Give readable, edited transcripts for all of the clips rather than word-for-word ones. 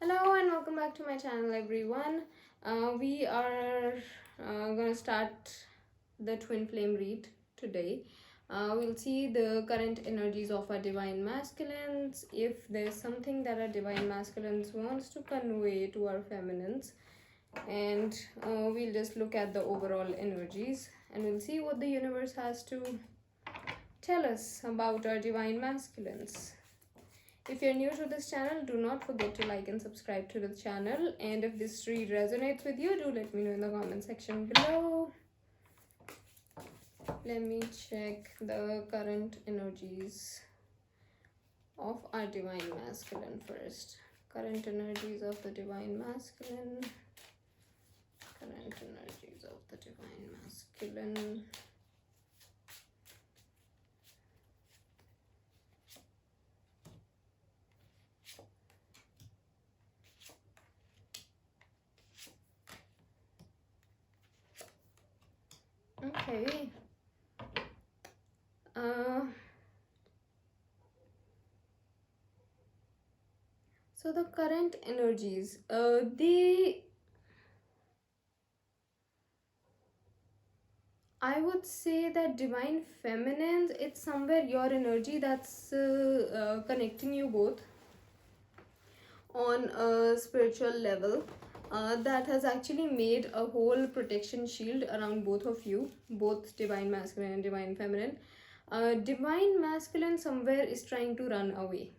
Hello and welcome back to my channel, everyone. We are gonna start the twin flame read today. We'll see the current energies of our divine masculines, if there's something that our divine masculines wants to convey to our feminines, and we'll just look at the overall energies and we'll see what the universe has to tell us about our divine masculines. If you're new to this channel, do not forget to like and subscribe to the channel. And if this read resonates with you, do let me know in the comment section below. Let me check the current energies of our divine masculine first. Current energies of the divine masculine. Current energies of the divine masculine. Okay. So the current energies, I would say that divine feminines, it's somewhere your energy that's connecting you both on a spiritual level. That has actually made a whole protection shield around both of you, both divine masculine and divine feminine. Divine masculine somewhere is trying to run away.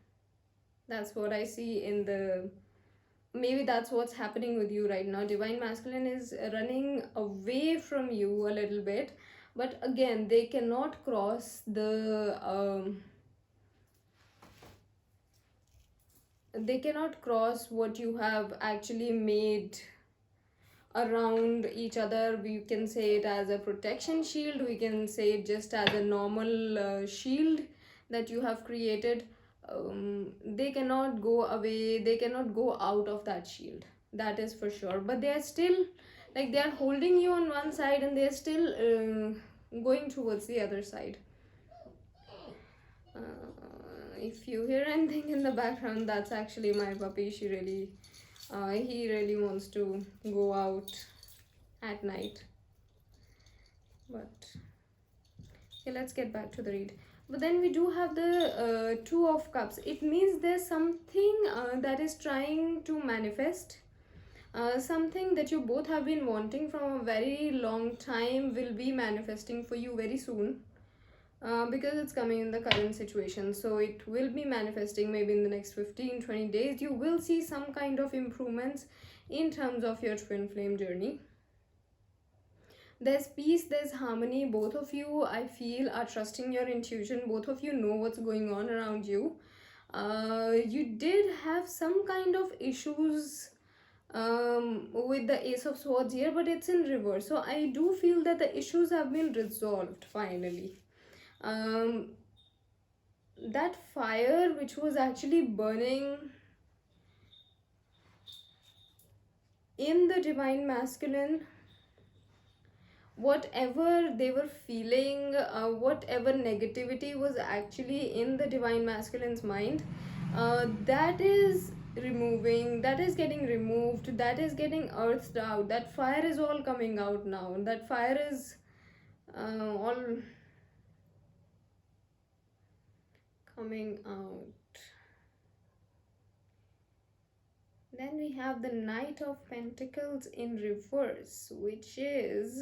That's what I see in the, maybe that's what's happening with you right now. Divine masculine is running away from you a little bit, but again, they cannot cross what you have actually made around each other. We can say it as a protection shield, we can say it just as a normal shield that you have created. They cannot go away, they cannot go out of that shield, that is for sure. But they are still, like, they are holding you on one side and they are still going towards the other side. If you hear anything in the background, that's actually my puppy. He really wants to go out at night. But okay, let's get back to the read. But then we do have the Two of Cups. It means there's something that is trying to manifest. Something that you both have been wanting from a very long time will be manifesting for you very soon. Because it's coming in the current situation, so it will be manifesting maybe in the next 15-20 days. You will see some kind of improvements in terms of your twin flame journey. There's peace, there's harmony. Both of you, I feel, are trusting your intuition. Both of you know what's going on around you. You did have some kind of issues with the Ace of Swords here, but it's in reverse, so I do feel that the issues have been resolved finally. That fire which was actually burning in the divine masculine, whatever they were feeling, whatever negativity was actually in the divine masculine's mind, that is removing, that is getting removed, that is getting earthed out. That fire is all coming out now. That fire is all coming out. Then we have the Knight of Pentacles in reverse, which is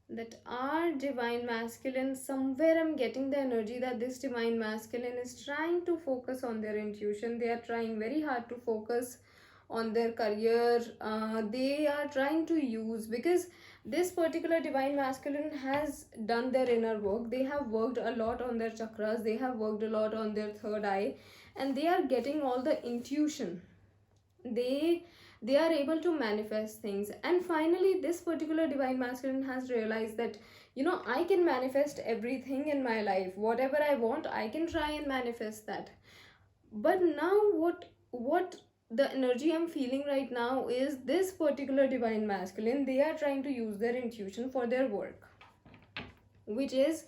that our divine masculine, somewhere I'm getting the energy that this divine masculine is trying to focus on their intuition. They are trying very hard to focus on their career. They are trying to use, because this particular divine masculine has done their inner work. They have worked a lot on their chakras, they have worked a lot on their third eye, and they are getting all the intuition. They are able to manifest things. And finally, this particular divine masculine has realized that, you know, I can manifest everything in my life. Whatever I want, I can try and manifest that. But now what the energy I'm feeling right now is this particular divine masculine, they are trying to use their intuition for their work, which is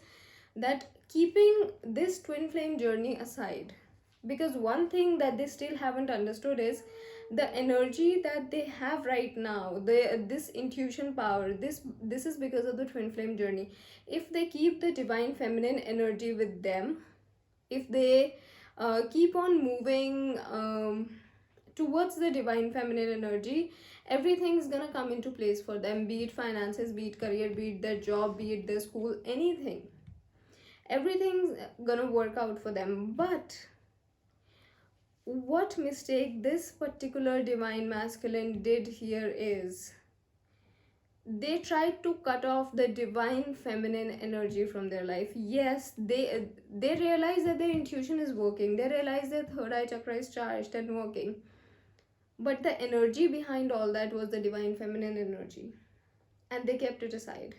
that keeping this twin flame journey aside, Because one thing that they still haven't understood is the energy that they have right now, this intuition power, this is because of the twin flame journey. If they keep the divine feminine energy with them, if they keep on moving towards the divine feminine energy, everything's gonna come into place for them, be it finances, be it career, be it their job, be it their school, anything. Everything's gonna work out for them. But what mistake this particular divine masculine did here is they tried to cut off the divine feminine energy from their life. Yes, they realize that their intuition is working, they realize that third eye chakra is charged and working, but the energy behind all that was the divine feminine energy, and they kept it aside.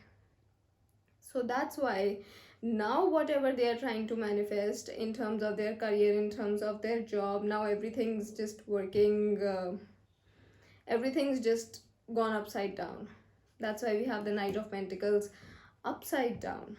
So that's why now whatever they are trying to manifest in terms of their career, in terms of their job, now everything's just working, everything's just gone upside down. That's why we have the Knight of Pentacles upside down.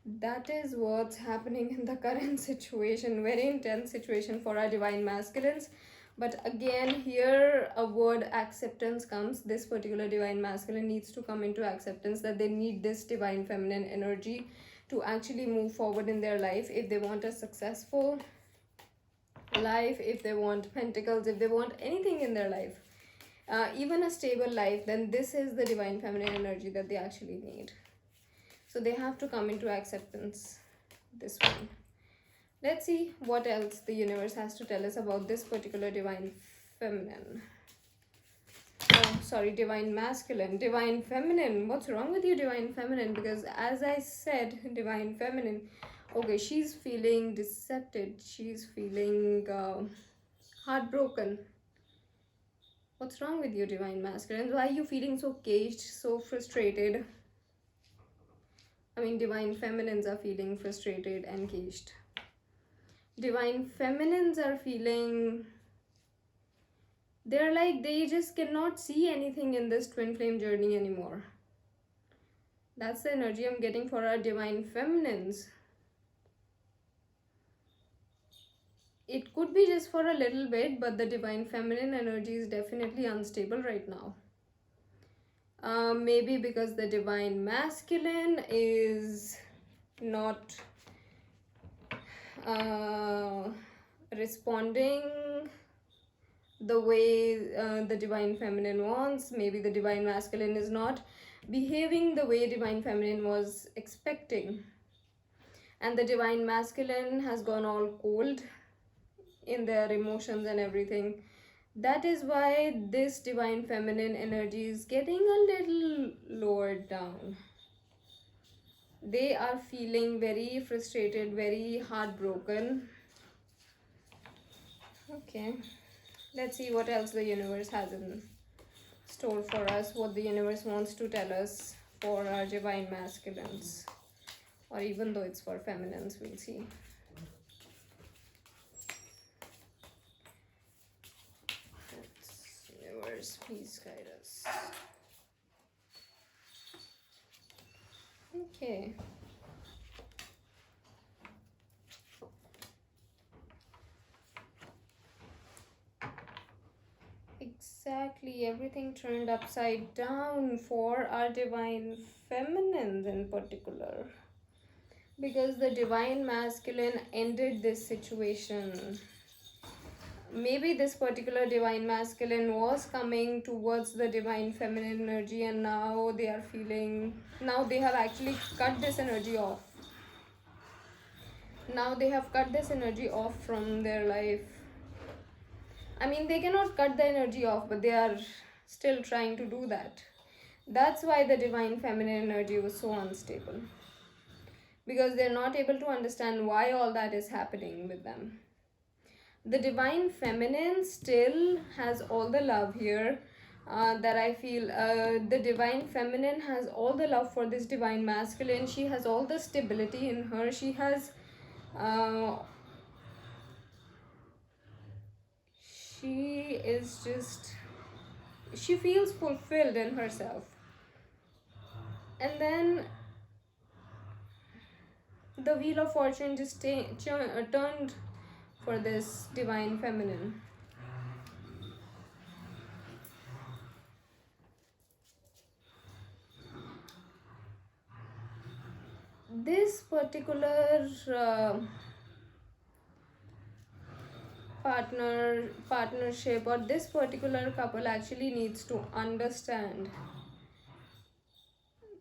That is what's happening in the current situation. Very intense situation for our divine masculines. But again, here a word acceptance comes. This particular divine masculine needs to come into acceptance that they need this divine feminine energy to actually move forward in their life. If they want a successful life, if they want pentacles, if they want anything in their life, even a stable life, then this is the divine feminine energy that they actually need. So they have to come into acceptance, this one. Let's see what else the universe has to tell us about this particular divine feminine. Oh, sorry, divine masculine. Divine feminine. What's wrong with you, divine feminine? Because as I said, divine feminine, okay, she's feeling decepted. She's feeling heartbroken. What's wrong with you, divine masculine? Why are you feeling so caged, so frustrated? I mean, divine feminines are feeling frustrated and caged. Divine feminines are feeling, they're like, they just cannot see anything in this twin flame journey anymore. That's the energy I'm getting for our divine feminines. It could be just for a little bit, but the divine feminine energy is definitely unstable right now. Maybe because the divine masculine is not responding the way the divine feminine wants. Maybe the divine masculine is not behaving the way divine feminine was expecting, and the divine masculine has gone all cold in their emotions and everything. That is why this divine feminine energy is getting a little lowered down. They are feeling very frustrated, very heartbroken. Okay, let's see what else the universe has in store for us, what the universe wants to tell us for our divine masculines, or even though it's for feminines, we'll see. Universe, please guide us. Okay. Exactly, everything turned upside down for our divine feminines in particular, because the divine masculine ended this situation. Maybe this particular divine masculine was coming towards the divine feminine energy, and now they are feeling, now they have actually cut this energy off. Now they have cut this energy off from their life. I mean, they cannot cut the energy off, but they are still trying to do that. That's why the divine feminine energy was so unstable, because they're not able to understand why all that is happening with them. The divine feminine still has all the love here, that I feel. The divine feminine has all the love for this divine masculine. She has all the stability in her. She has she is just, she feels fulfilled in herself. And then the wheel of fortune just turned for this divine feminine. This particular partnership, or this particular couple actually needs to understand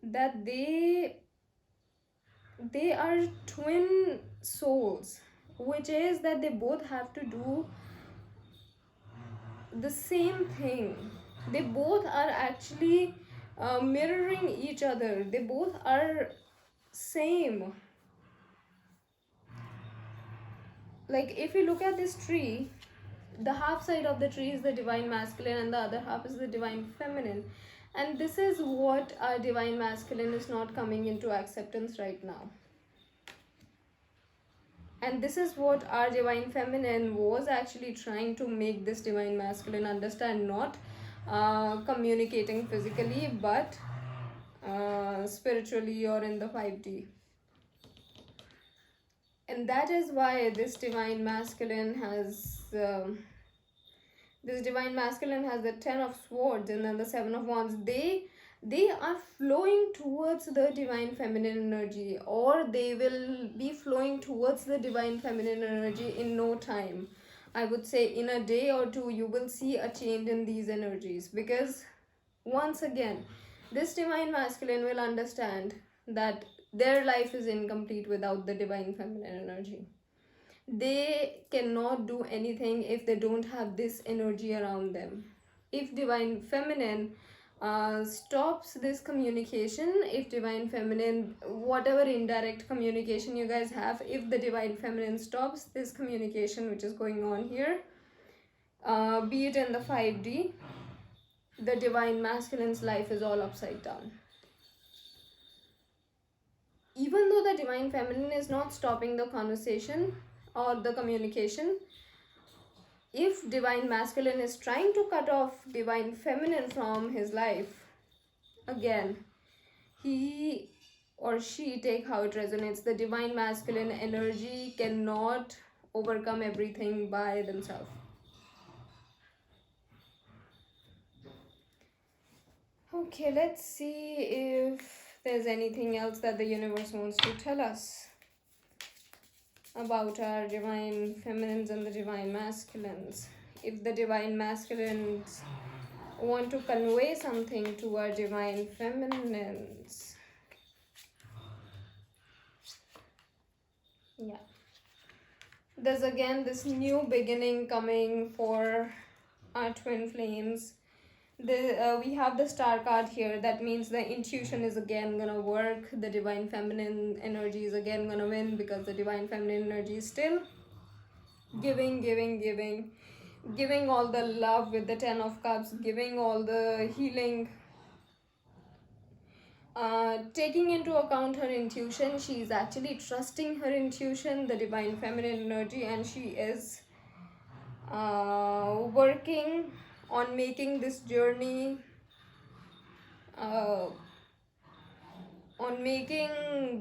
that they are twin souls, which is that they both have to do the same thing. They both are actually mirroring each other. They both are same. Like if you look at this tree, the half side of the tree is the divine masculine and the other half is the divine feminine, and this is what our divine masculine is not coming into acceptance right now. And this is what our divine feminine was actually trying to make this divine masculine understand, not communicating physically but spiritually or in the 5D. And that is why this divine masculine has the 10 of swords and then the 7 of wands. They are flowing towards the divine feminine energy, or they will be flowing towards the divine feminine energy in no time. I would say in a day or two you will see a change in these energies, because once again this divine masculine will understand that their life is incomplete without the divine feminine energy. They cannot do anything if they don't have this energy around them. If divine feminine stops this communication, if divine feminine, whatever indirect communication you guys have, if the divine feminine stops this communication which is going on here, be it in the 5D, the divine masculine's life is all upside down. Even though the divine feminine is not stopping the conversation or the communication, if divine masculine is trying to cut off divine feminine from his life, again he or she, take how it resonates, the divine masculine energy cannot overcome everything by themselves. Okay, let's see if there's anything else that the universe wants to tell us about our divine feminines and the divine masculines. If the divine masculines want to convey something to our divine feminines. Yeah. There's again this new beginning coming for our twin flames. We have the star card here. That means the intuition is again gonna work. The divine feminine energy is again gonna win, because the divine feminine energy is still giving all the love with the 10 of cups, giving all the healing, taking into account her intuition. She's actually trusting her intuition, the divine feminine energy, and she is working on making this journey, on making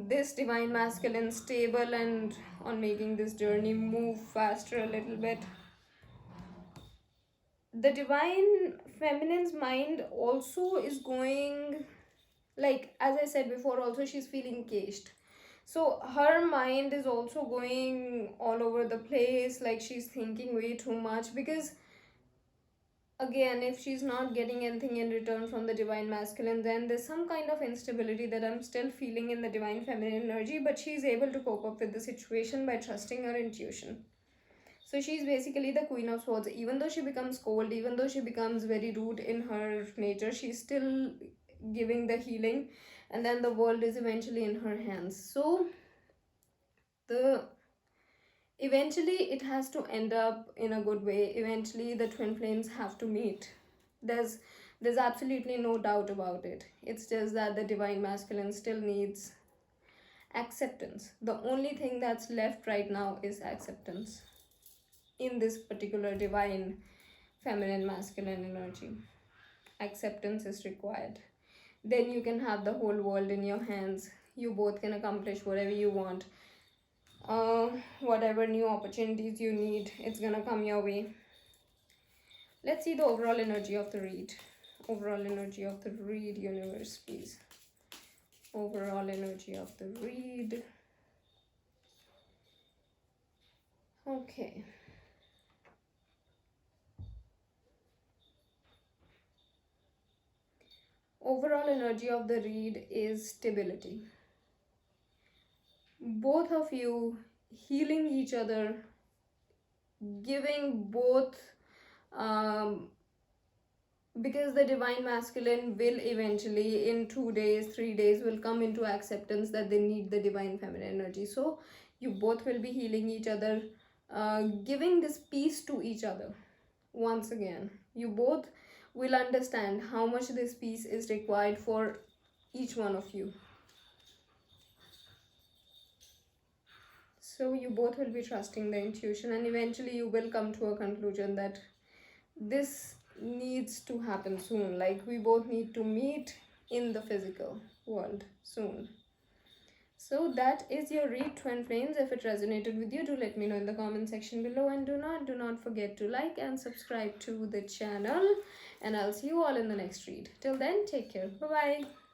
this divine masculine stable, and on making this journey move faster a little bit. The divine feminine's mind also is going, like as I said before, also she's feeling caged. So her mind is also going all over the place, like she's thinking way too much, because again, if she's not getting anything in return from the divine masculine, then there's some kind of instability that I'm still feeling in the divine feminine energy, but she's able to cope up with the situation by trusting her intuition. So she's basically the queen of swords. Even though she becomes cold, even though she becomes very rude in her nature, she's still giving the healing, and then the world is eventually in her hands. So eventually it has to end up in a good way. Eventually the twin flames have to meet. There's absolutely no doubt about it. It's just that the divine masculine still needs acceptance. The only thing that's left right now is acceptance in this particular divine feminine masculine energy. Acceptance is required. Then you can have the whole world in your hands. You both can accomplish whatever you want. whatever new opportunities you need, it's gonna come your way. Let's see the overall energy of the read. Overall energy of the read, universe, please. Overall energy of the read. Okay. Overall energy of the read is stability. Both of you healing each other, giving both, um, because the divine masculine will eventually in 2 days 3 days will come into acceptance that they need the divine feminine energy. So you both will be healing each other, giving this peace to each other. Once again, you both will understand how much this peace is required for each one of you. So you both will be trusting the intuition, and eventually you will come to a conclusion that this needs to happen soon. Like, we both need to meet in the physical world soon. So that is your read, twin flames. If it resonated with you, do let me know in the comment section below, and do not forget to like and subscribe to the channel, and I'll see you all in the next read. Till then, take care. Bye bye.